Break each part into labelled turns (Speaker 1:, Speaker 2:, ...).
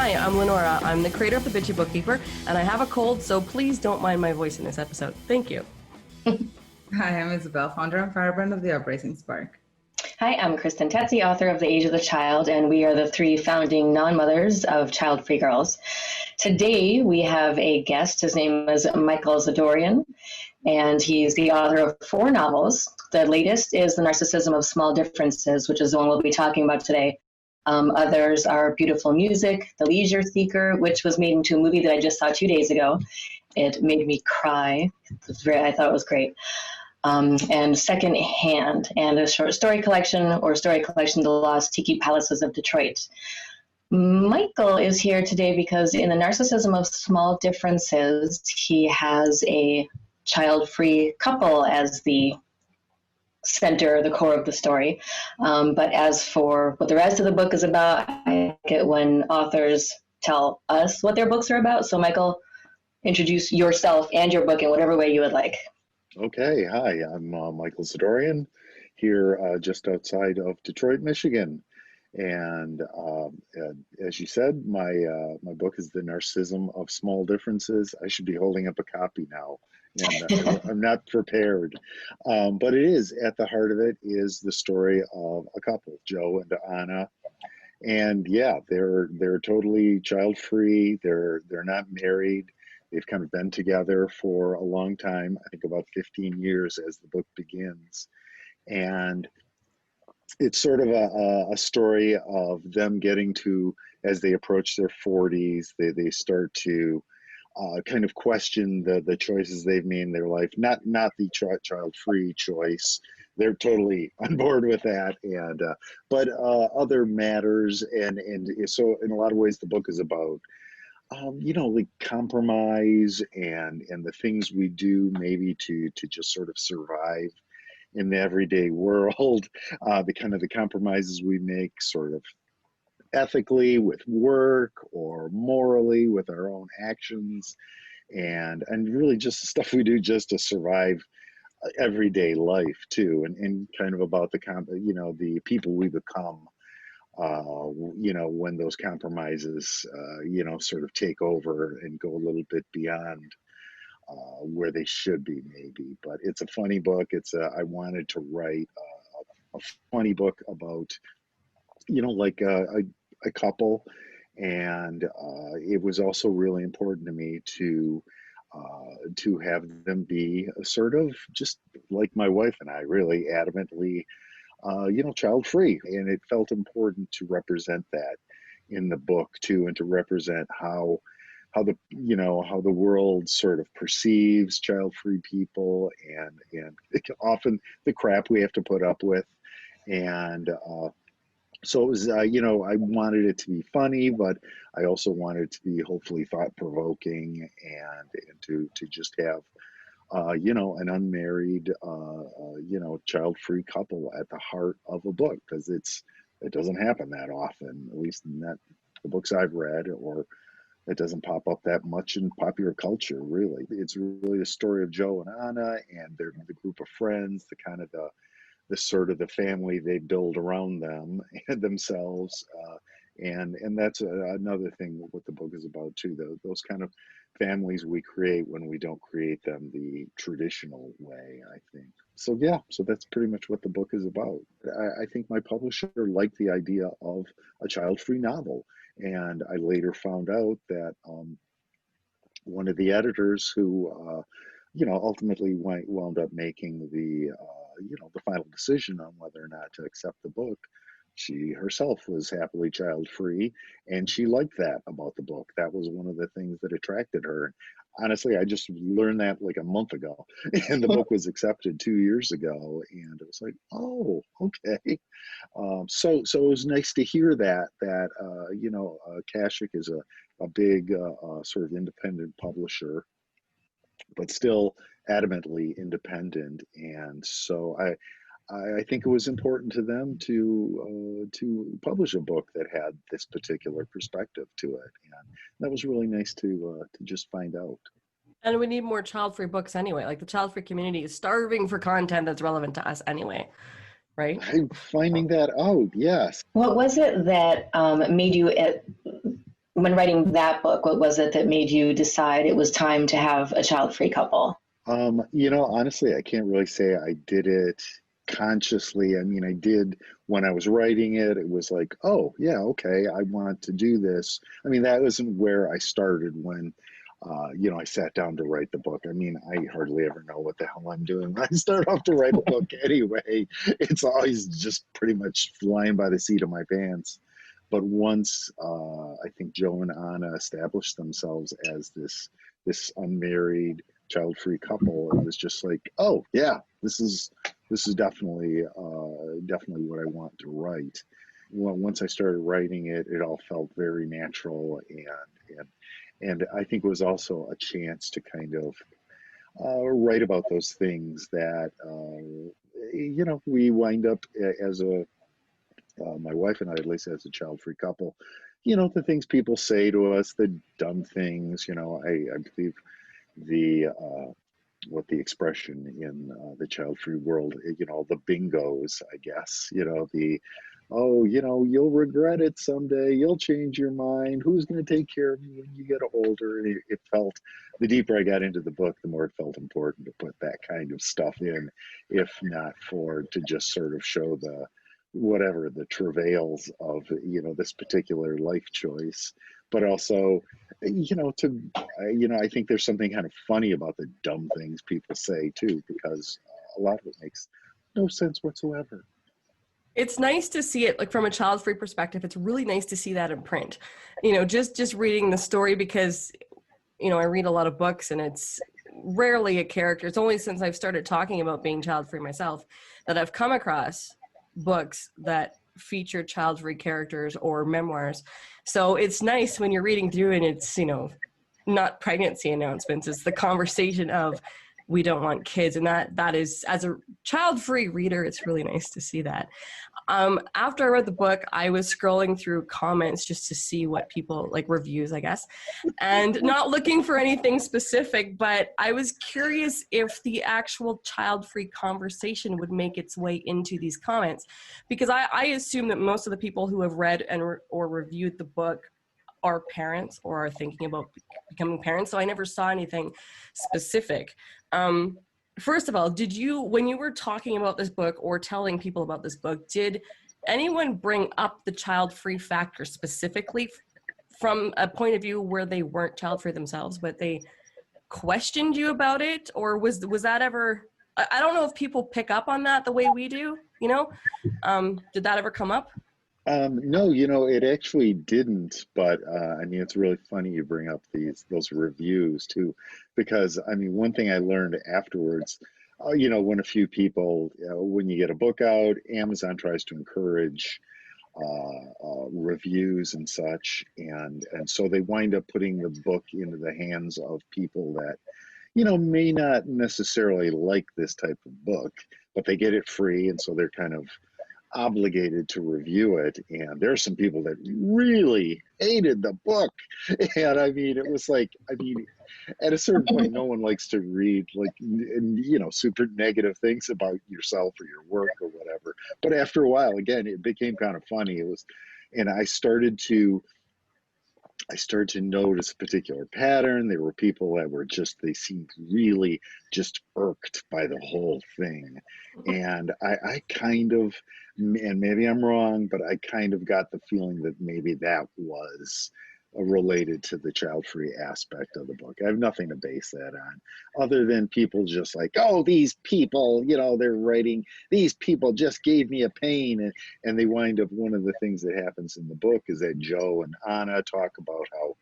Speaker 1: Hi, I'm Lenora. I'm the creator of The Bitchy Bookkeeper, and I have a cold, so please don't mind my voice in this episode. Thank you.
Speaker 2: Hi, I'm Isabel, founder and firebrand of the Uprising Spark.
Speaker 3: Hi, I'm Kristen Tetzi, author of The Age of the Child, and we are the three founding non-mothers of Childfree Girls. Today, we have a guest. His name is Michael Zadoorian, and he's the author of 4 novels. The latest is The Narcissism of Small Differences, which is the one we'll be talking about today. Others are Beautiful Music, The Leisure Seeker, which was made into a movie that I just saw 2 days ago. It made me cry. I thought it was great. And Second Hand, and a short story collection, The Lost Tiki Palaces of Detroit. Michael is here today because in The Narcissism of Small Differences, he has a child-free couple as the center, the core of the story. But as for what the rest of the book is about, I like it when authors tell us what their books are about. So Michael, introduce yourself and your book in whatever way you would like.
Speaker 4: Okay, hi, I'm Michael Zadoorian here just outside of Detroit, Michigan. And as you said, my book is The Narcissism of Small Differences. I should be holding up a copy now, and I'm not prepared. But it is, at the heart of it, is the story of a couple, Joe and Anna. And yeah, they're totally child-free. They're not married. They've kind of been together for a long time, I think about 15 years as the book begins. And it's sort of a story of them getting to, as they approach their 40s, they start to kind of question the choices they've made in their life. Not the child-free choice. They're totally on board with that, and but other matters. And so in a lot of ways, the book is about like compromise and the things we do maybe to just sort of survive in the everyday world, the compromises we make sort of ethically with work or morally with our own actions, and really just the stuff we do just to survive everyday life too, and kind of about the people we become when those compromises, sort of take over and go a little bit beyond where they should be, maybe. But it's a funny book. I wanted to write a funny book about, like a couple, and it was also really important to me to have them be sort of just like my wife and I, really adamantly child-free. And it felt important to represent that in the book too, and to represent how the world sort of perceives child-free people, and often the crap we have to put up with. And so it was, I wanted it to be funny, but I also wanted it to be hopefully thought-provoking, and to just have an unmarried, child-free couple at the heart of a book, because it doesn't happen that often, at least in the books I've read, or it doesn't pop up that much in popular culture, really. It's really a story of Joe and Anna and the group of friends, the kind of the sort of the family they build around them and themselves. And that's another thing what the book is about too, those kind of families we create when we don't create them the traditional way, I think. So yeah, so that's pretty much what the book is about. I think my publisher liked the idea of a child-free novel, and I later found out that one of the editors who ultimately wound up making the final decision on whether or not to accept the book, she herself was happily child-free, and she liked that about the book. That was one of the things that attracted her. Honestly, I just learned that like a month ago, and the book was accepted 2 years ago, and it was like, oh, okay. So it was nice to hear that Kashuk is a big sort of independent publisher, but still adamantly independent. And so I think it was important to them to publish a book that had this particular perspective to it, and that was really nice to just find out.
Speaker 1: And we need more child-free books anyway. Like, the child-free community is starving for content that's relevant to us anyway, right?
Speaker 4: I'm finding that out. Yes.
Speaker 3: What was it that made you when writing that book, what was it that made you decide it was time to have a child-free couple?
Speaker 4: Honestly, I can't really say I did it consciously. I mean, I did when I was writing it, it was like, oh, yeah, okay, I want to do this. I mean, that wasn't where I started when, I sat down to write the book. I mean, I hardly ever know what the hell I'm doing when I start off to write a book anyway. It's always just pretty much flying by the seat of my pants. But once I think Joe and Anna established themselves as this unmarried, child-free couple, it was just like, oh yeah, this is definitely what I want to write. Well, once I started writing it, it all felt very natural, and I think it was also a chance to kind of write about those things that we wind up as a my wife and I, at least as a child-free couple, the things people say to us, the dumb things. I believe the what the expression in the child-free world, the bingos, I guess, oh, you'll regret it someday, you'll change your mind, who's going to take care of you when you get older? And it felt, the deeper I got into the book, the more it felt important to put that kind of stuff in, if not to just sort of show the travails of this particular life choice, but also I think there's something kind of funny about the dumb things people say too, because a lot of it makes no sense whatsoever.
Speaker 1: It's nice to see it like from a child-free perspective. It's really nice to see that in print, just reading the story, because I read a lot of books and it's rarely a character. It's only since I've started talking about being child-free myself that I've come across books that feature child-free characters or memoirs. So it's nice when you're reading through and it's, not pregnancy announcements, it's the conversation of, we don't want kids. And that is, as a child-free reader, it's really nice to see that. After I read the book, I was scrolling through comments just to see what people, like reviews, I guess, and not looking for anything specific, but I was curious if the actual child-free conversation would make its way into these comments, because I assume that most of the people who have read or reviewed the book are parents or are thinking about becoming parents. So I never saw anything specific. First of all, when you were talking about this book or telling people about this book, did anyone bring up the child-free factor specifically from a point of view where they weren't child-free themselves, but they questioned you about it? Or was that ever, I don't know if people pick up on that the way we do, did that ever come up?
Speaker 4: No, it actually didn't, but I mean, it's really funny you bring up those reviews too, because I mean, one thing I learned afterwards, when a few people, when you get a book out, Amazon tries to encourage reviews and such, and so they wind up putting the book into the hands of people that, may not necessarily like this type of book, but they get it free, and so they're kind of obligated to review it. And there are some people that really hated the book, and I mean, it was like, at a certain point, no one likes to read super negative things about yourself or your work or whatever, but after a while, again, it became kind of funny. And I started to notice a particular pattern. There were people that they seemed really just irked by the whole thing. And I kind of, and maybe I'm wrong, but I kind of got the feeling that maybe that was related to the child-free aspect of the book. I have nothing to base that on, other than people just like, oh, these people, they're writing, these people just gave me a pain. And they wind up, one of the things that happens in the book is that Joe and Anna talk about how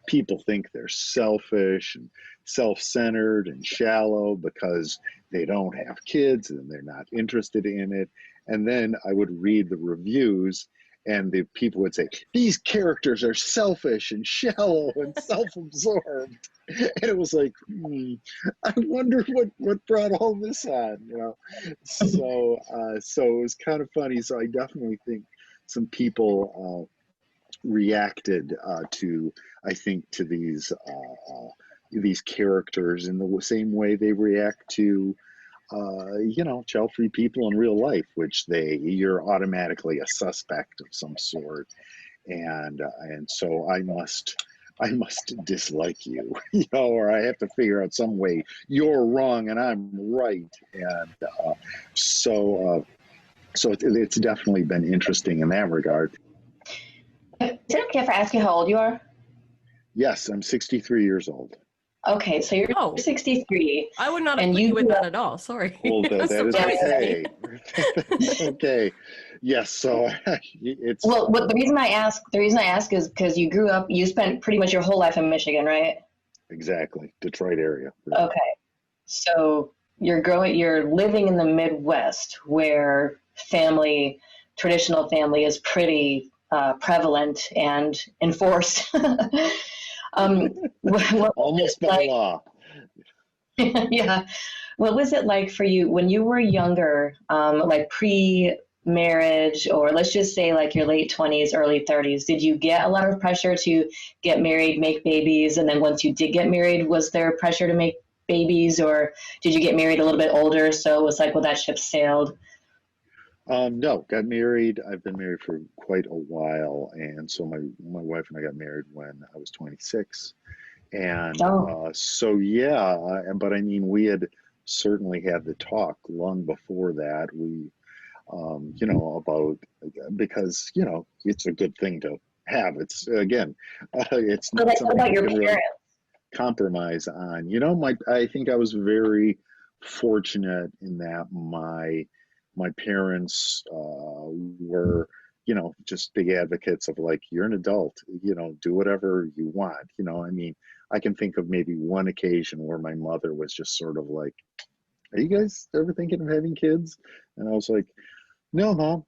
Speaker 4: people think they're selfish and self-centered and shallow because they don't have kids and they're not interested in it. And then I would read the reviews, and the people would say, these characters are selfish and shallow and self-absorbed. And it was like, I wonder what brought all this on, So it was kind of funny. So I definitely think some people reacted to these characters in the same way they react to child-free people in real life, which you're automatically a suspect of some sort. and so I must dislike you, you know, or I have to figure out some way you're wrong and I'm right. And so it's definitely been interesting in that regard.
Speaker 3: Is it okay if I ask you how old you are?
Speaker 4: Yes, I'm 63 years old.
Speaker 3: Okay, so you're
Speaker 1: Oh.
Speaker 3: 63.
Speaker 1: I would not have
Speaker 3: And
Speaker 1: put
Speaker 3: you
Speaker 1: you with
Speaker 3: grew
Speaker 1: that
Speaker 3: up-
Speaker 1: at all. Sorry.
Speaker 4: Well, that is
Speaker 1: Surprised
Speaker 4: okay.
Speaker 1: me.
Speaker 4: That's okay. Yes, so it's
Speaker 3: Well, the reason I ask is because you spent pretty much your whole life in Michigan, right?
Speaker 4: exactly Detroit area.
Speaker 3: Okay. So you're living in the Midwest where traditional family is pretty prevalent and enforced.
Speaker 4: Almost by law.
Speaker 3: Yeah. What was it like for you when you were younger, like pre-marriage, or let's just say like your late 20s, early 30s? Did you get a lot of pressure to get married, make babies? And then once you did get married, was there pressure to make babies, or did you get married a little bit older? So it was like, well, that ship sailed.
Speaker 4: No, got married. I've been married for quite a while, and so my wife and I got married when I was 26. And so, yeah, but I mean, we had certainly had the talk long before that. We, you know, about, because, you know, it's a good thing to have. It's, again, it's not something
Speaker 3: What about
Speaker 4: you
Speaker 3: your
Speaker 4: can really
Speaker 3: parents?
Speaker 4: compromise on. You know, I think I was very fortunate in that my parents were, you know, just big advocates of like, you're an adult, you know, do whatever you want. You know, I mean, I can think of maybe one occasion where my mother was just sort of like, are you guys ever thinking of having kids? And I was like, no, Mom,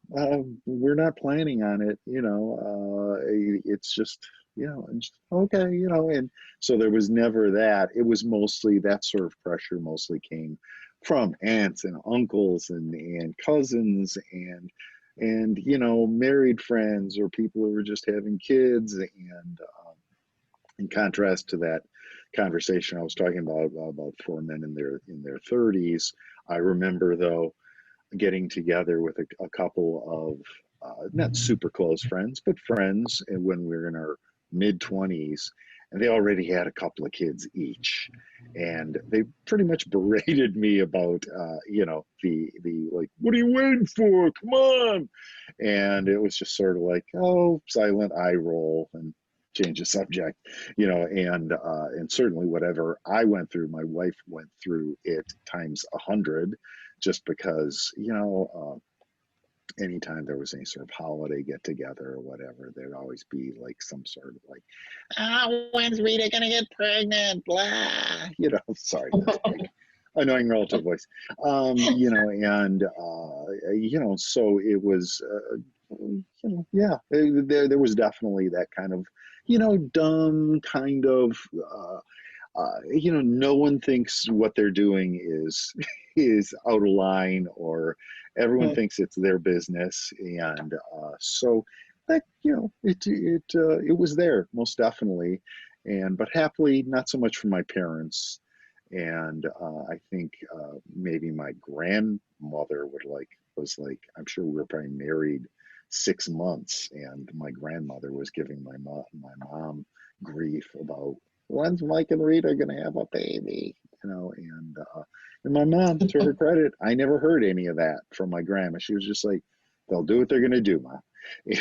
Speaker 4: we're not planning on it. You know, it's just, you know, and just, okay, you know, and so there was never that. It was mostly that sort of pressure mostly came from aunts and uncles and cousins and you know, married friends or people who were just having kids. And in contrast to that conversation I was talking about four men in their 30s, I remember though getting together with a couple of not super close friends, but friends when we were in our mid 20s, and they already had a couple of kids each, and they pretty much berated me about you know, the like, what are you waiting for? Come on! And it was just sort of like, oh, silent eye roll and change the subject, you know. And certainly whatever I went through, my wife went through it times 100, just because, you know, anytime there was any sort of holiday get together or whatever, there'd always be like some sort of like, when's Rita gonna get pregnant? Blah, you know. Sorry, that's like annoying relative voice. You know, and you know, so it was, you know, yeah, there was definitely that kind of, you know, dumb kind of. You know, no one thinks what they're doing is out of line, or everyone thinks it's their business, and so that, you know, it was there most definitely, and but happily not so much from my parents, and I think maybe my grandmother was like, I'm sure we were probably married 6 months, and my grandmother was giving my mom grief about, when's Mike and Rita gonna have a baby? You know, and my mom, to her credit, I never heard any of that from my grandma. She was just like, they'll do what they're gonna do, Ma.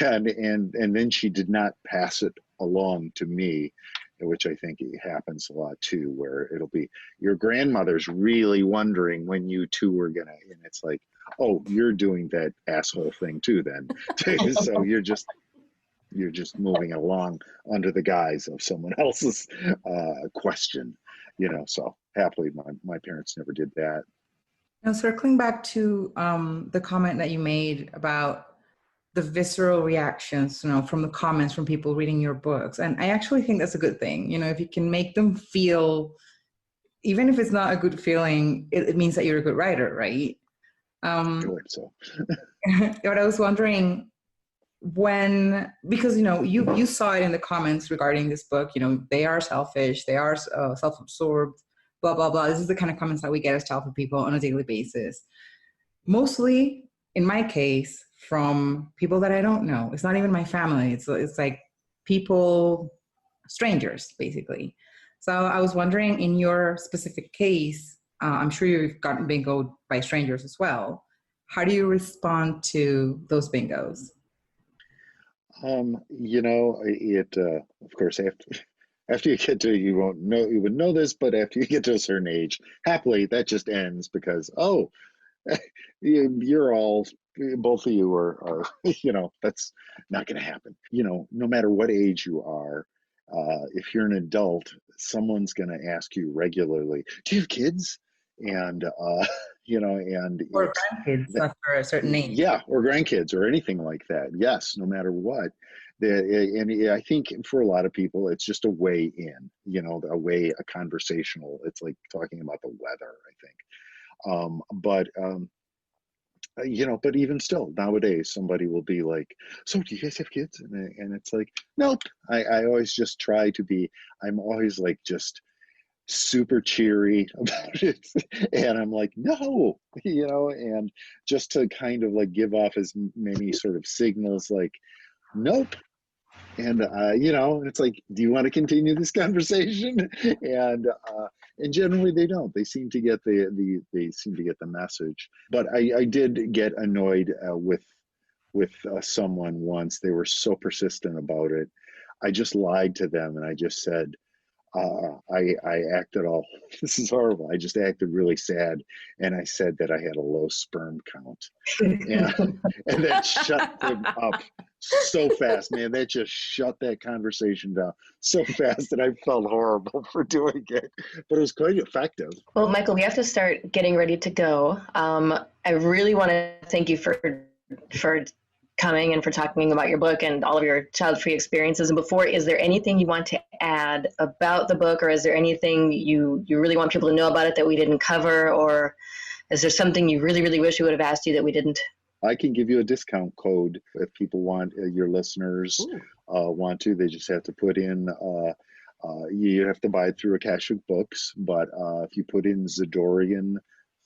Speaker 4: And then she did not pass it along to me, which I think happens a lot too, where it'll be your grandmother's really wondering when you two are gonna, and it's like, oh, you're doing that asshole thing too then. So you're just moving along under the guise of someone else's question, you know. So happily my parents never did that.
Speaker 2: Now, circling back to the comment that you made about the visceral reactions, you know, from the comments from people reading your books. And I actually think that's a good thing. You know, if you can make them feel, even if it's not a good feeling, it means that you're a good writer, right?
Speaker 4: I hope so.
Speaker 2: But I was wondering, because, you know, you saw it in the comments regarding this book, you know, they are selfish, they are self-absorbed, blah, blah, blah. This is the kind of comments that we get as childhood people on a daily basis. Mostly, in my case, from people that I don't know. It's not even my family. It's like people, strangers, basically. So I was wondering, in your specific case, I'm sure you've gotten bingoed by strangers as well. How do you respond to those bingos?
Speaker 4: Of course, after you get to, you would know this, but after you get to a certain age, happily, that just ends because, you're all, both of you are, that's not going to happen. No matter what age you are, if you're an adult, someone's going to ask you regularly, do you have kids? And,
Speaker 2: Or grandkids after a certain age.
Speaker 4: yeah, or grandkids or anything like that. Yes, no matter what. And I think for a lot of people, it's just a way in, a conversational, it's like talking about the weather, I think. But even still, nowadays, somebody will be like, so do you guys have kids? And it's like, nope. I always just try to be, I'm always like just super cheery about it. And I'm like, no, and just to kind of like give off as many sort of signals like, nope. And it's like, do you want to continue this conversation? And generally they don't. They seem to get the message. But I did get annoyed with someone once. They were so persistent about it. I just lied to them and I just said, I acted all, this is horrible. I just acted really sad. And I said that I had a low sperm count. And that shut them up so fast, man. That just shut that conversation down so fast that I felt horrible for doing it. But it was quite effective.
Speaker 3: Well, Michael, we have to start getting ready to go. I really want to thank you for coming and for talking about your book and all of your child-free experiences. And before, is there anything you want to add about the book, or is there anything you really want people to know about it that we didn't cover, or is there something you really, really wish we would have asked you that we didn't?
Speaker 4: I can give you a discount code if people want, your listeners want to. They just have to put in, you have to buy it through Akashic Books, but if you put in Zadoorian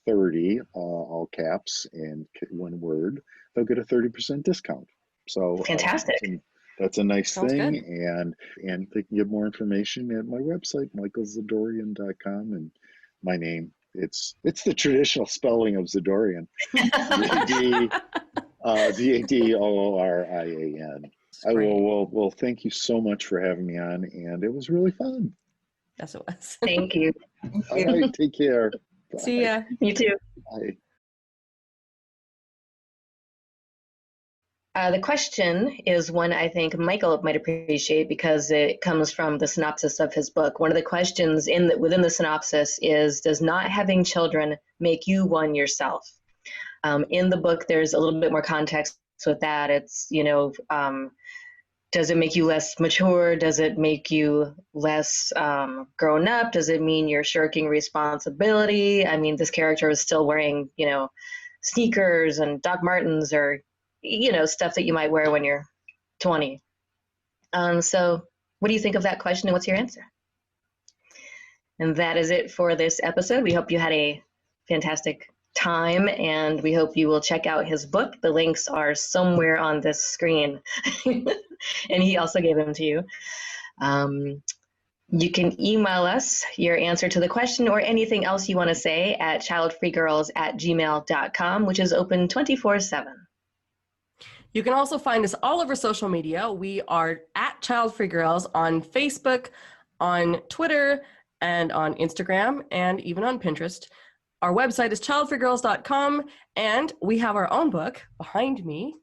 Speaker 4: 30, all caps and one word, they'll get a 30% discount. So
Speaker 3: fantastic.
Speaker 4: That's a nice
Speaker 1: Sounds
Speaker 4: thing.
Speaker 1: good.
Speaker 4: And they can get more information at my website, michaelzadoorian.com, and my name. It's the traditional spelling of Zadoorian. Zadoorian. Well, thank you so much for having me on, and it was really fun.
Speaker 1: Yes, it was.
Speaker 3: Thank you.
Speaker 4: All right, take care. Bye.
Speaker 1: See ya.
Speaker 3: You too.
Speaker 4: Bye.
Speaker 3: The question is one I think Michael might appreciate because it comes from the synopsis of his book. One of the questions within the synopsis is, does not having children make you one yourself? In the book, there's a little bit more context with that. It's, does it make you less mature? Does it make you less grown up? Does it mean you're shirking responsibility? I mean, this character is still wearing, sneakers and Doc Martens or stuff that you might wear when you're 20. So what do you think of that question and what's your answer? And that is it for this episode. We hope you had a fantastic time and we hope you will check out his book. The links are somewhere on this screen and he also gave them to you. You can email us your answer to the question or anything else you want to say at childfreegirls@gmail.com, which is open 24/7.
Speaker 1: You can also find us all over social media. We are at Childfree Girls on Facebook, on Twitter, and on Instagram, and even on Pinterest. Our website is childfreegirls.com, and we have our own book behind me.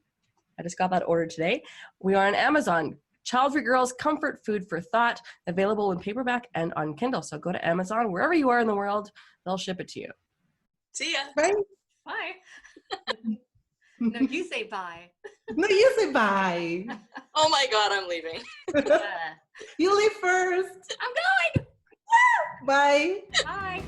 Speaker 1: I just got that ordered today. We are on Amazon. Childfree Girls, Comfort Food for Thought, available in paperback and on Kindle. So go to Amazon, wherever you are in the world, they'll ship it to you.
Speaker 5: See ya.
Speaker 2: Bye.
Speaker 5: Bye. No, you say bye.
Speaker 2: No, you say bye.
Speaker 5: Oh my God, I'm leaving.
Speaker 2: You leave first.
Speaker 5: I'm going.
Speaker 2: Bye.
Speaker 5: Bye.